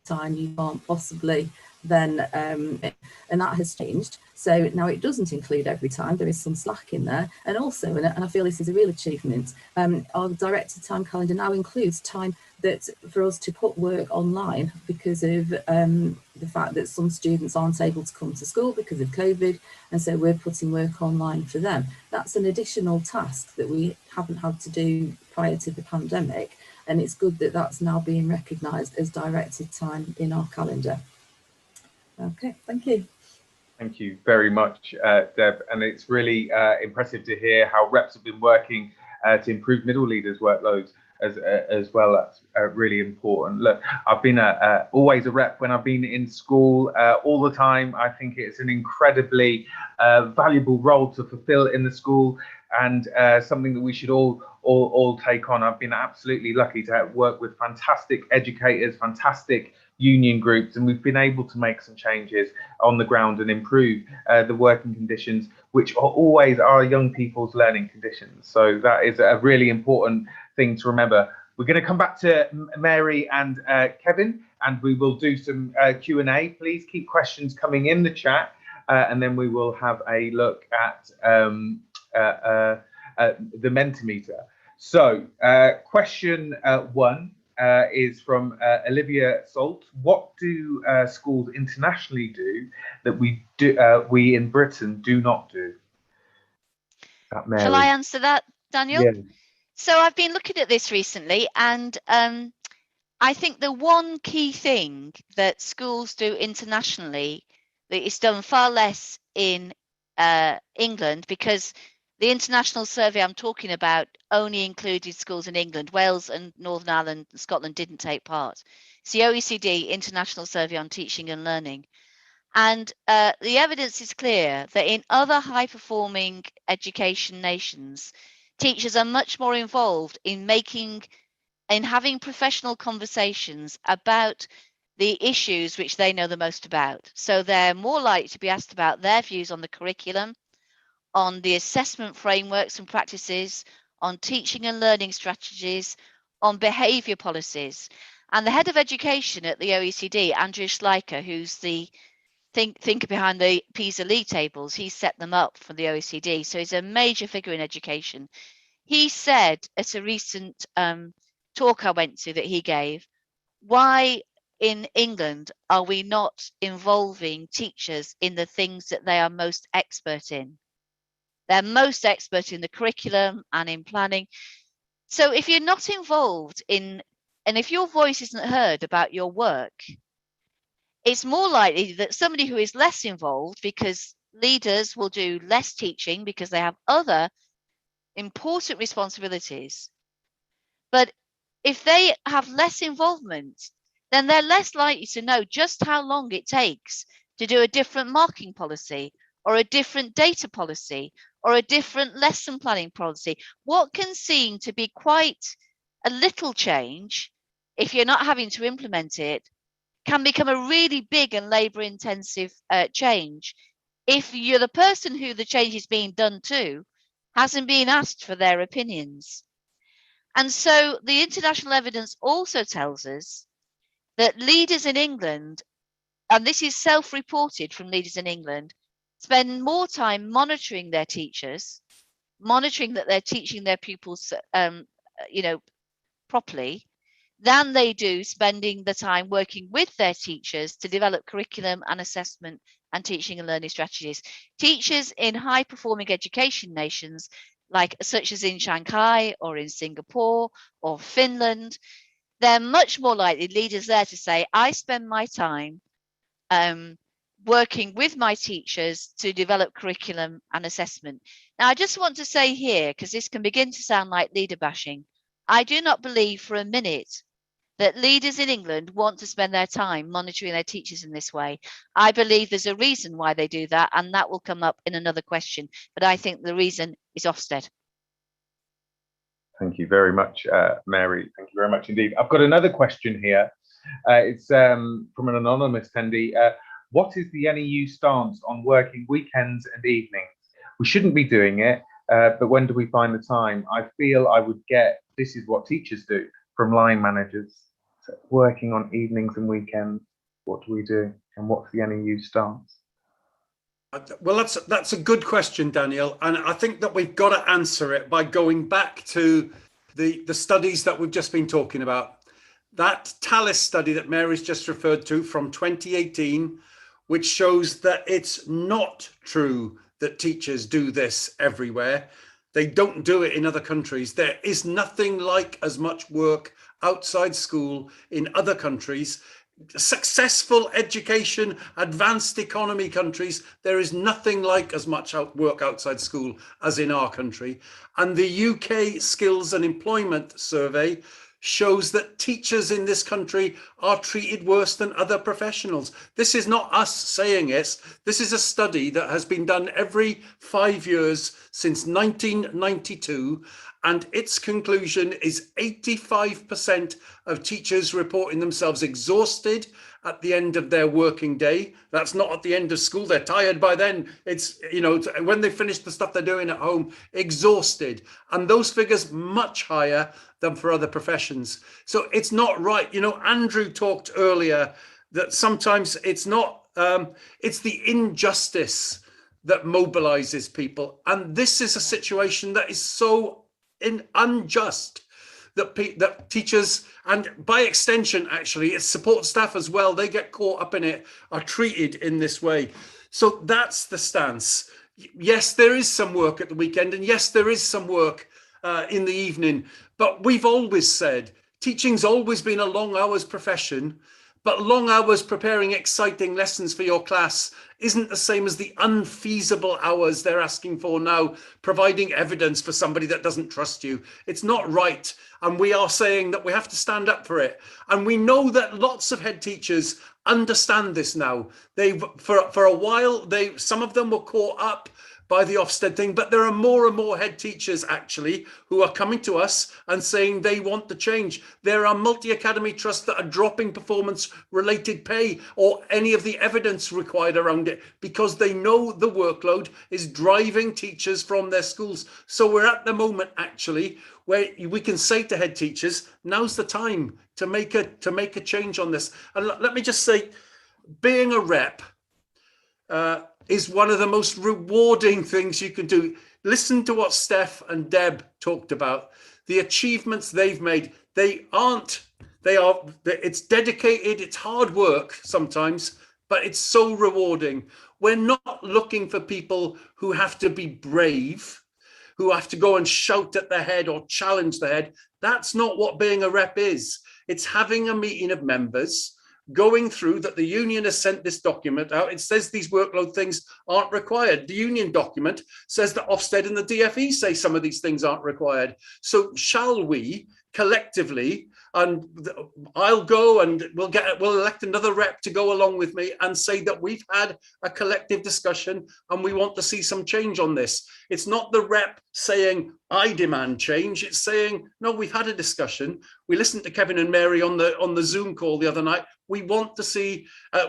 [SPEAKER 13] time you can't possibly, then and that has changed. So now it doesn't include every time, there is some slack in there. And also, and I feel this is a real achievement, our directed time calendar now includes time that for us to put work online because of the fact that some students aren't able to come to school because of COVID, and so we're putting work online for them. That's an additional task that we haven't had to do prior to the pandemic, and it's good that that's now being recognised as directed time in our calendar. Okay, thank you.
[SPEAKER 2] Thank you very much, Deb. And it's really impressive to hear how reps have been working to improve middle leaders' workloads as well. That's really important. Look, I've been always a rep when I've been in school all the time. I think it's an incredibly valuable role to fulfill in the school, and something that we should all take on. I've been absolutely lucky to work with fantastic educators, fantastic union groups, and we've been able to make some changes on the ground and improve the working conditions, which are always our young people's learning conditions. So that is a really important thing to remember. We're going to come back to Mary and Kevin, and we will do some Q&A. Please keep questions coming in the chat, and then we will have a look at the Mentimeter. So question one is from Olivia Salt. What do schools internationally do that we in Britain do not do?
[SPEAKER 4] Shall I answer that, Daniel?
[SPEAKER 2] Yeah.
[SPEAKER 4] So I've been looking at this recently, and I think the one key thing that schools do internationally that is done far less in England, because the international survey I'm talking about only included schools in England. Wales and Northern Ireland and Scotland didn't take part. It's the OECD International Survey on Teaching and Learning. And the evidence is clear that in other high-performing education nations, teachers are much more involved in having professional conversations about the issues which they know the most about. So they're more likely to be asked about their views on the curriculum, on the assessment frameworks and practices, on teaching and learning strategies, on behaviour policies. And the head of education at the OECD, Andrew Schleicher, who's the thinker behind the PISA league tables, he set them up for the OECD. So he's a major figure in education. He said at a recent talk I went to that he gave, why in England are we not involving teachers in the things that they are most expert in? They're most expert in the curriculum and in planning. So if you're not involved in, and if your voice isn't heard about your work, it's more likely that somebody who is less involved, because leaders will do less teaching because they have other important responsibilities. But if they have less involvement, then they're less likely to know just how long it takes to do a different marking policy or a different data policy or a different lesson planning policy. What can seem to be quite a little change, if you're not having to implement it, can become a really big and labor intensive change if you're the person who the change is being done to hasn't been asked for their opinions. And so the international evidence also tells us that leaders in England, and this is self-reported from leaders in England, spend more time monitoring their teachers, monitoring that they're teaching their pupils, properly, than they do spending the time working with their teachers to develop curriculum and assessment and teaching and learning strategies. Teachers in high-performing education nations, such as in Shanghai or in Singapore or Finland, they're much more likely, leaders there, to say, I spend my time working with my teachers to develop curriculum and assessment. Now, I just want to say here, because this can begin to sound like leader bashing, I do not believe for a minute that leaders in England want to spend their time monitoring their teachers in this way. I believe there's a reason why they do that, and that will come up in another question. But I think the reason is Ofsted.
[SPEAKER 2] Thank you very much, Mary. Thank you very much indeed. I've got another question here. It's from an anonymous attendee. What is the NEU stance on working weekends and evenings? We shouldn't be doing it, but when do we find the time? I feel I would get, this is what teachers do, from line managers. So working on evenings and weekends, what do we do? And what's the NEU stance?
[SPEAKER 3] Well, that's a good question, Daniel, and I think that we've got to answer it by going back to the studies that we've just been talking about. That TALIS study that Mary's just referred to from 2018, which shows that it's not true that teachers do this everywhere. They don't do it in other countries. There is nothing like as much work outside school in other countries. Successful education, advanced economy countries, there is nothing like as much work outside school as in our country. And the UK Skills and Employment Survey shows that teachers in this country are treated worse than other professionals. This is not us saying it. This is a study that has been done every 5 years since 1992. And its conclusion is 85% of teachers reporting themselves exhausted at the end of their working day. That's not at the end of school. They're tired by then. It's, when they finish the stuff they're doing at home, exhausted. And those figures much higher than for other professions. So it's not right. Andrew talked earlier that sometimes it's not, it's the injustice that mobilizes people. And this is a situation that is so unjust that teachers, and by extension, actually, it's support staff as well, they get caught up in it, are treated in this way. So that's the stance. Yes, there is some work at the weekend, and yes, there is some work in the evening, but we've always said teaching's always been a long hours profession, but long hours preparing exciting lessons for your class isn't the same as the unfeasible hours they're asking for now, providing evidence for somebody that doesn't trust you. It's not right. And we are saying that we have to stand up for it. And we know that lots of head teachers understand this now. For a while, some of them were caught up by the Ofsted thing, but there are more and more head teachers actually who are coming to us and saying they want the change. There are multi-academy trusts that are dropping performance-related pay or any of the evidence required around it because they know the workload is driving teachers from their schools. So we're at the moment actually where we can say to head teachers, now's the time to make a change on this. And let me just say, being a rep, is one of the most rewarding things you can do. Listen to what Steph and Deb talked about. The achievements they've made. It's dedicated, it's hard work sometimes, but it's so rewarding. We're not looking for people who have to be brave, who have to go and shout at the head or challenge the head. That's not what being a rep is. It's having a meeting of members, going through that the union has sent this document out. It says these workload things aren't required. The union document says that Ofsted and the DFE say some of these things aren't required. So shall we collectively, and I'll go and we'll elect another rep to go along with me and say that we've had a collective discussion and we want to see some change on this. It's not the rep saying, I demand change. It's saying, no, we've had a discussion. We listened to Kevin and Mary on the Zoom call the other night. We want to see,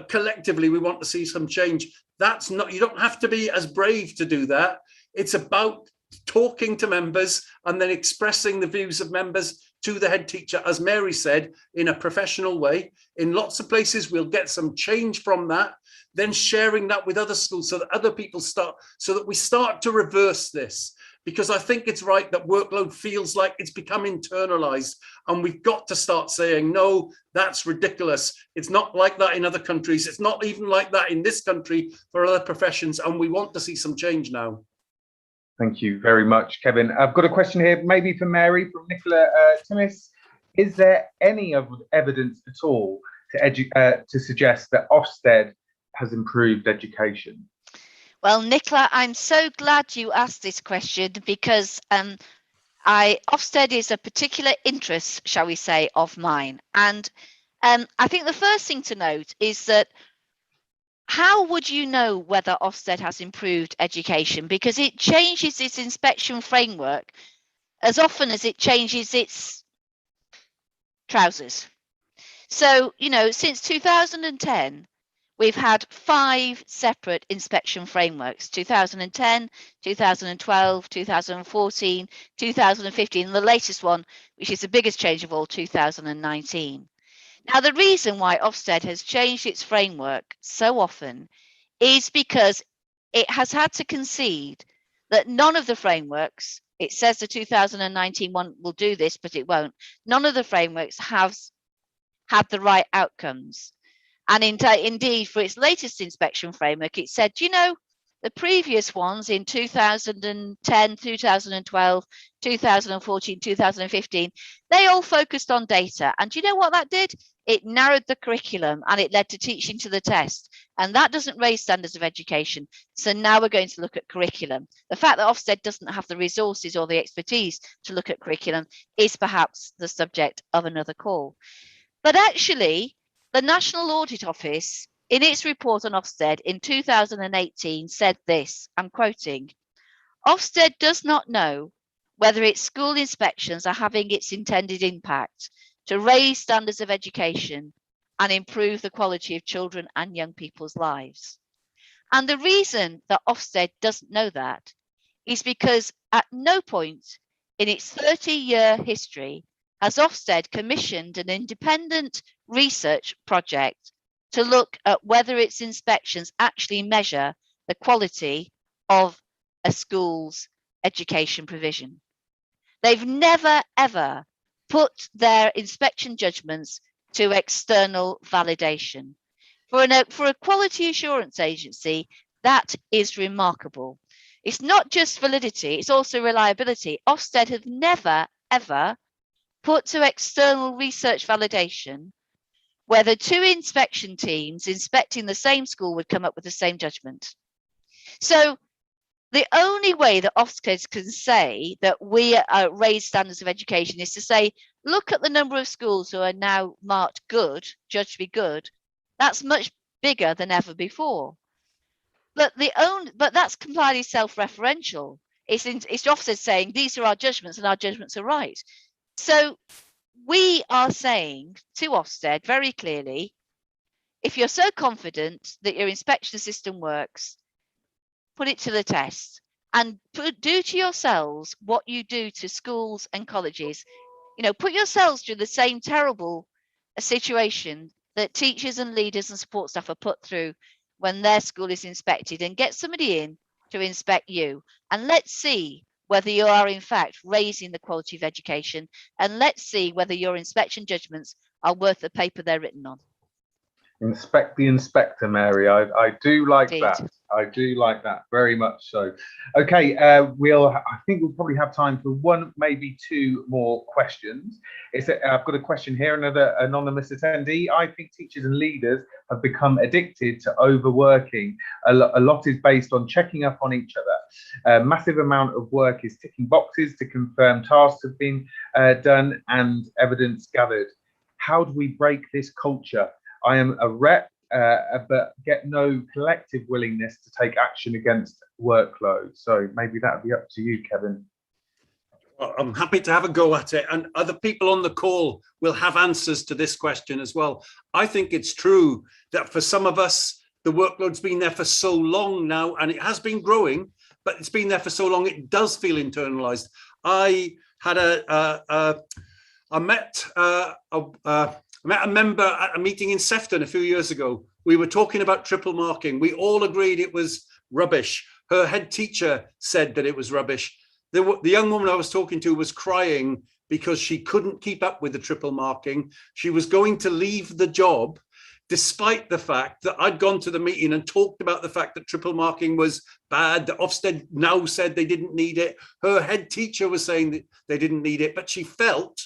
[SPEAKER 3] collectively, we want to see some change. That's not, you don't have to be as brave to do that. It's about talking to members and then expressing the views of members to the head teacher, as Mary said, in a professional way. In lots of places, we'll get some change from that, then sharing that with other schools so that other people start, so that we start to reverse this. Because I think it's right that workload feels like it's become internalized, and we've got to start saying, no, that's ridiculous. It's not like that in other countries. It's not even like that in this country for other professions, and we want to see some change now.
[SPEAKER 2] Thank you very much, Kevin. I've got a question here, maybe for Mary, from Nicola Timmis. Is there any evidence at all to suggest that Ofsted has improved education?
[SPEAKER 4] Well, Nicola, I'm so glad you asked this question, because Ofsted is a particular interest, shall we say, of mine. And I think the first thing to note is that how would you know whether Ofsted has improved education? Because it changes its inspection framework as often as it changes its trousers. So, you know, since 2010, we've had 5 separate inspection frameworks: 2010, 2012, 2014, 2015, and the latest one, which is the biggest change of all, 2019. Now, the reason why Ofsted has changed its framework so often is because it has had to concede that none of the frameworks, it says the 2019 one will do this, but it won't. None of the frameworks have had the right outcomes. And indeed, for its latest inspection framework, it said, you know, the previous ones in 2010, 2012, 2014, 2015, they all focused on data. And do you know what that did? It narrowed the curriculum and it led to teaching to the test. And that doesn't raise standards of education. So now we're going to look at curriculum. The fact that Ofsted doesn't have the resources or the expertise to look at curriculum is perhaps the subject of another call. But actually, the National Audit Office, in its report on Ofsted in 2018, said this, I'm quoting, Ofsted does not know whether its school inspections are having its intended impact to raise standards of education and improve the quality of children and young people's lives. And the reason that Ofsted doesn't know that is because at no point in its 30-year history has Ofsted commissioned an independent research project to look at whether its inspections actually measure the quality of a school's education provision. They've never, ever put their inspection judgments to external validation. For a quality assurance agency, that is remarkable. It's not just validity, it's also reliability. Ofsted have never, ever put to external research validation whether 2 inspection teams inspecting the same school would come up with the same judgment. So the only way that Ofsted can say that we raise standards of education is to say, look at the number of schools who are now marked good, judged to be good. That's much bigger than ever before. But that's completely self-referential. It's Ofsted saying these are our judgments and our judgments are right. So we are saying to Ofsted very clearly, if you're so confident that your inspection system works, put it to the test and do to yourselves what you do to schools and colleges. You know, put yourselves through the same terrible situation that teachers and leaders and support staff are put through when their school is inspected, and get somebody in to inspect you. And let's see whether you are in fact raising the quality of education, and let's see whether your inspection judgments are worth the paper they're written on.
[SPEAKER 2] Inspect the inspector, Mary. I do like
[SPEAKER 4] Indeed.
[SPEAKER 2] that. I do like that very much so. Okay, I think we'll probably have time for one, maybe two more questions. I've got a question here, another anonymous attendee. I think teachers and leaders have become addicted to overworking. A lot is based on checking up on each other. A massive amount of work is ticking boxes to confirm tasks have been done and evidence gathered. How do we break this culture? I am a rep, but get no collective willingness to take action against workload. So maybe that would be up to you, Kevin.
[SPEAKER 3] Well, I'm happy to have a go at it, and other people on the call will have answers to this question as well. I think it's true that for some of us, the workload's been there for so long now, and it has been growing, but it's been there for so long, it does feel internalized. I met a member at a meeting in Sefton a few years ago. We were talking about triple marking. We all agreed it was rubbish. Her head teacher said that it was rubbish. The young woman I was talking to was crying because she couldn't keep up with the triple marking. She was going to leave the job, despite the fact that I'd gone to the meeting and talked about the fact that triple marking was bad, that Ofsted now said they didn't need it. Her head teacher was saying that they didn't need it, but she felt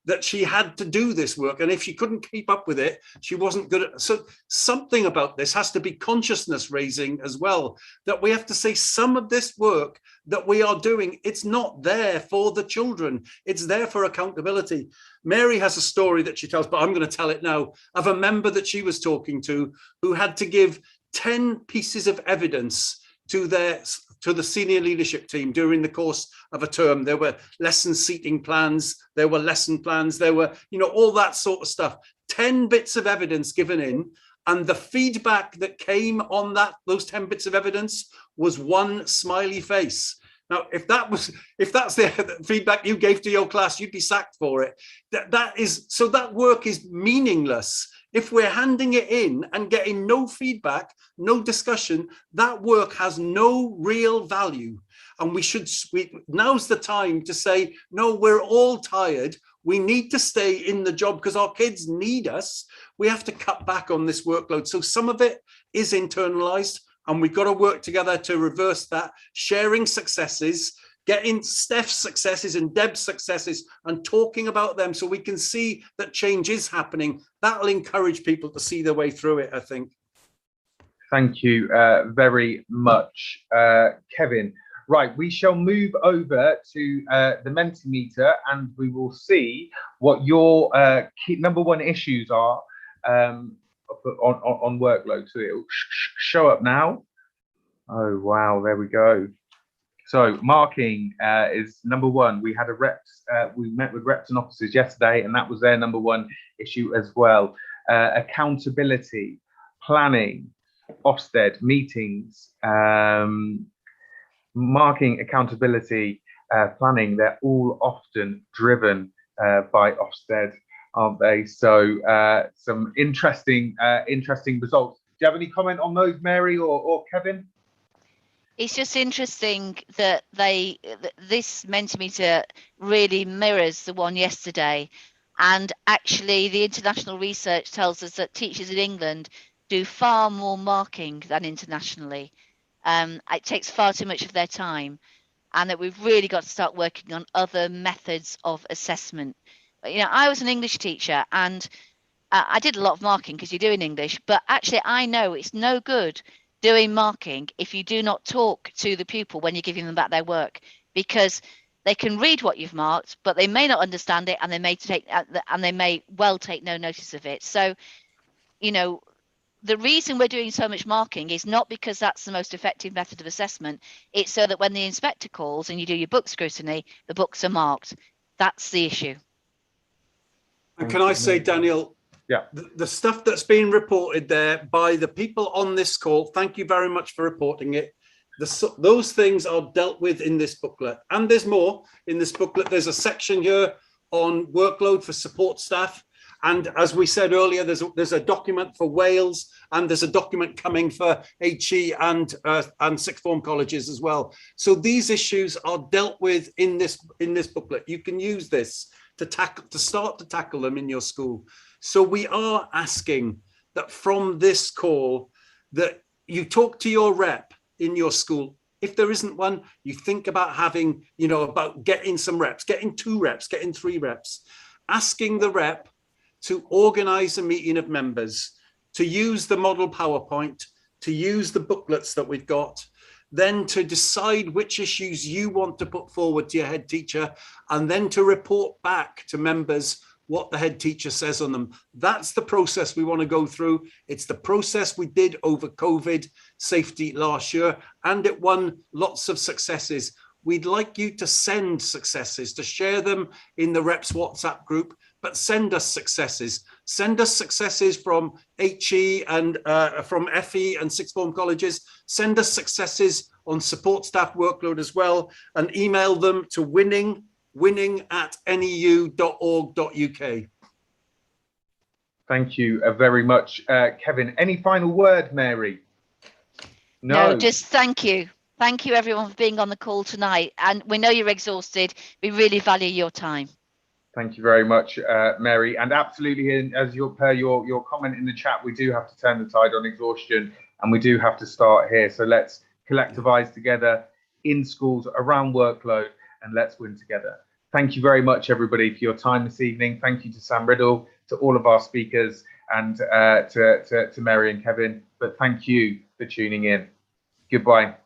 [SPEAKER 3] that she had to do this work, and if she couldn't keep up with it, she wasn't good at. So something about this has to be consciousness raising as well, that we have to say some of this work that we are doing, it's not there for the children, it's there for accountability. Mary has a story that she tells, but I'm going to tell it now, of a member that she was talking to who had to give 10 pieces of evidence to the senior leadership team during the course of a term. There were lesson seating plans, there were lesson plans, there were, all that sort of stuff. 10 bits of evidence given in, and the feedback that came on those 10 bits of evidence was one smiley face. Now, if that's the feedback you gave to your class, you'd be sacked for it. So that work is meaningless. If we're handing it in and getting no feedback, no discussion, that work has no real value. And now's the time to say, no, we're all tired. We need to stay in the job because our kids need us. We have to cut back on this workload. So some of it is internalized, and we've got to work together to reverse that, sharing successes, getting Steph's successes and Deb's successes and talking about them so we can see that change is happening. That'll encourage people to see their way through it, I think.
[SPEAKER 2] Thank you very much, Kevin. Right, we shall move over to the Mentimeter, and we will see what your key number one issues are on workload. So it'll show up now. Oh, wow, there we go. So marking is number one. We had we met with reps and officers yesterday, and that was their number one issue as well. Accountability, planning, Ofsted meetings, marking, accountability, planning, they're all often driven by Ofsted, aren't they? So some interesting results. Do you have any comment on those, Mary or Kevin?
[SPEAKER 4] It's just interesting that this Mentimeter really mirrors the one yesterday. And actually, the international research tells us that teachers in England do far more marking than internationally. It takes far too much of their time, and that we've really got to start working on other methods of assessment. I was an English teacher, and I did a lot of marking because you do in English, but actually I know it's no good doing marking if you do not talk to the pupil when you're giving them back their work, because they can read what you've marked, but they may not understand it, and they may well take no notice of it. So, the reason we're doing so much marking is not because that's the most effective method of assessment. It's so that when the inspector calls and you do your book scrutiny, the books are marked. That's the issue.
[SPEAKER 3] And can I say, Daniel,
[SPEAKER 2] yeah,
[SPEAKER 3] the stuff that's been reported there by the people on this call, thank you very much for reporting it. Those things are dealt with in this booklet, and there's more in this booklet. There's a section here on workload for support staff, and as we said earlier, there's a document for Wales, and there's a document coming for HE and sixth form colleges as well. So these issues are dealt with in this booklet. You can use this to start to tackle them in your school. So we are asking that from this call that you talk to your rep in your school. If there isn't one, you think about having, you know, about getting some reps, getting 2 reps, getting 3 reps, asking the rep to organize a meeting of members, to use the model PowerPoint, to use the booklets that we've got, then to decide which issues you want to put forward to your head teacher, and then to report back to members what the head teacher says on them. That's the process we want to go through. It's the process we did over COVID safety last year, and it won lots of successes. We'd like you to send successes, to share them in the Reps WhatsApp group, but send us successes. Send us successes from HE and from FE and sixth form colleges. Send us successes on support staff workload as well, and email them to winning@neu.org.uk.
[SPEAKER 2] Thank you very much, Kevin. Any final word, Mary?
[SPEAKER 4] No, just thank you. Thank you, everyone, for being on the call tonight. And we know you're exhausted. We really value your time.
[SPEAKER 2] Thank you very much, Mary. And absolutely, as per your comment in the chat, we do have to turn the tide on exhaustion, and we do have to start here. So let's collectivise together in schools around workload, and let's win together. Thank you very much, everybody, for your time this evening. Thank you to Sam Riddle, to all of our speakers, and to Mary and Kevin. But thank you for tuning in. Goodbye.